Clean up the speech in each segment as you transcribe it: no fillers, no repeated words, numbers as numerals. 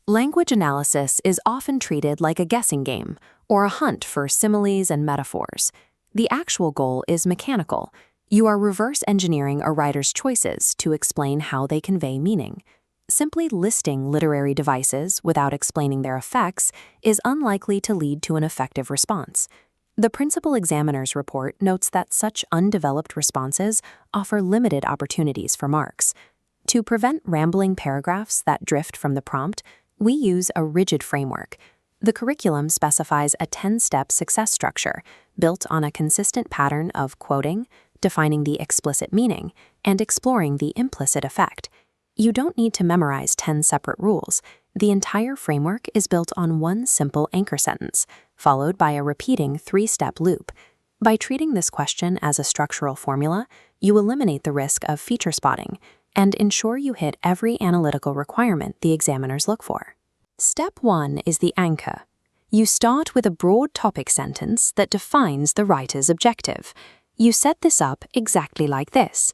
Language analysis is often treated like a guessing game or a hunt for similes and metaphors. The actual goal is mechanical. You are reverse engineering a writer's choices to explain how they convey meaning. Simply listing literary devices without explaining their effects is unlikely to lead to an effective response. The principal examiner's report notes that such undeveloped responses offer limited opportunities for marks. To prevent rambling paragraphs that drift from the prompt, we use a rigid framework. The curriculum specifies a 10-step success structure built on a consistent pattern of quoting, defining the explicit meaning, and exploring the implicit effect. You don't need to memorize 10 separate rules. The entire framework is built on one simple anchor sentence, followed by a repeating 3-step loop. By treating this question as a structural formula, you eliminate the risk of feature spotting and ensure you hit every analytical requirement the examiners look for. Step 1 is the anchor. You start with a broad topic sentence that defines the writer's objective. You set this up exactly like this.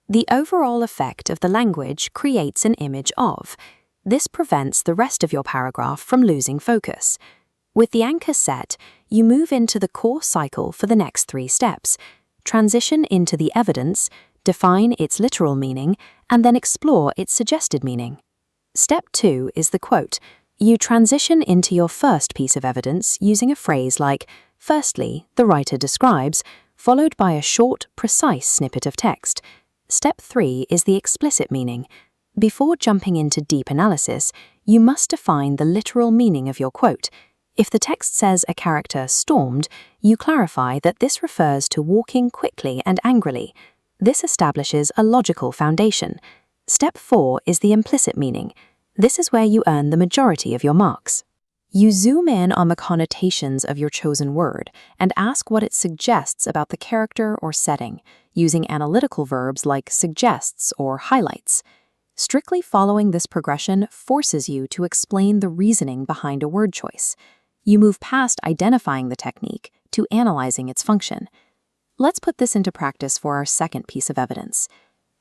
The overall effect of the language creates an image of. This prevents the rest of your paragraph from losing focus. With the anchor set, you move into the core cycle for the next 3 steps. Transition into the evidence, define its literal meaning, and then explore its suggested meaning. Step 2 is the quote. You transition into your first piece of evidence using a phrase like, "Firstly, the writer describes," followed by a short, precise snippet of text. Step 3 is the explicit meaning. Before jumping into deep analysis, you must define the literal meaning of your quote. If the text says a character stormed, you clarify that this refers to walking quickly and angrily. This establishes a logical foundation. Step 4 is the implicit meaning. This is where you earn the majority of your marks. You zoom in on the connotations of your chosen word and ask what it suggests about the character or setting, using analytical verbs like suggests or highlights. Strictly following this progression forces you to explain the reasoning behind a word choice. You move past identifying the technique to analyzing its function. Let's put this into practice for our second piece of evidence.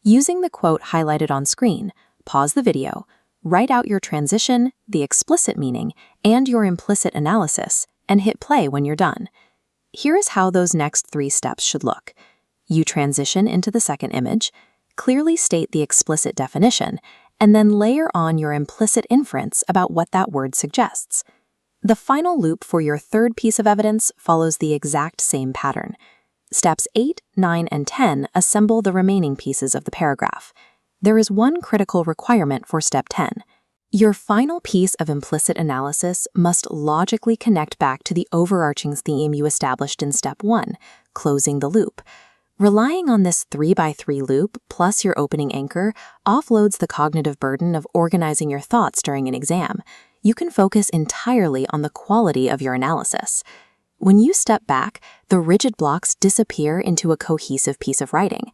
Using the quote highlighted on screen, pause the video, write out your transition, the explicit meaning, and your implicit analysis, and hit play when you're done. Here is how those next 3 steps should look. You transition into the second image, clearly state the explicit definition, and then layer on your implicit inference about what that word suggests. The final loop for your third piece of evidence follows the exact same pattern. Steps 8, 9, and 10 assemble the remaining pieces of the paragraph. There is one critical requirement for step 10. Your final piece of implicit analysis must logically connect back to the overarching theme you established in step 1, closing the loop. Relying on this 3x3 loop plus your opening anchor offloads the cognitive burden of organizing your thoughts during an exam. You can focus entirely on the quality of your analysis. When you step back, the rigid blocks disappear into a cohesive piece of writing.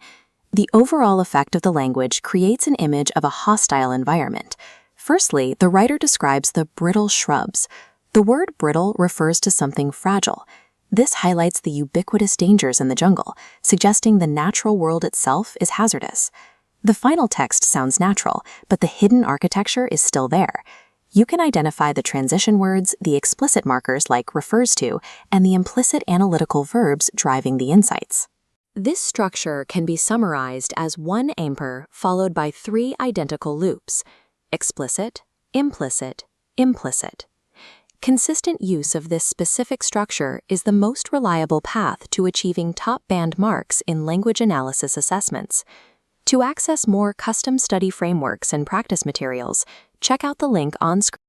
The overall effect of the language creates an image of a hostile environment. Firstly, the writer describes the brittle shrubs. The word brittle refers to something fragile. This highlights the ubiquitous dangers in the jungle, suggesting the natural world itself is hazardous. The final text sounds natural, but the hidden architecture is still there. You can identify the transition words, the explicit markers like refers to, and the implicit analytical verbs driving the insights. This structure can be summarized as one anchor followed by 3 identical loops: explicit, implicit, implicit. Consistent use of this specific structure is the most reliable path to achieving top band marks in language analysis assessments. To access more custom study frameworks and practice materials, check out the link on screen.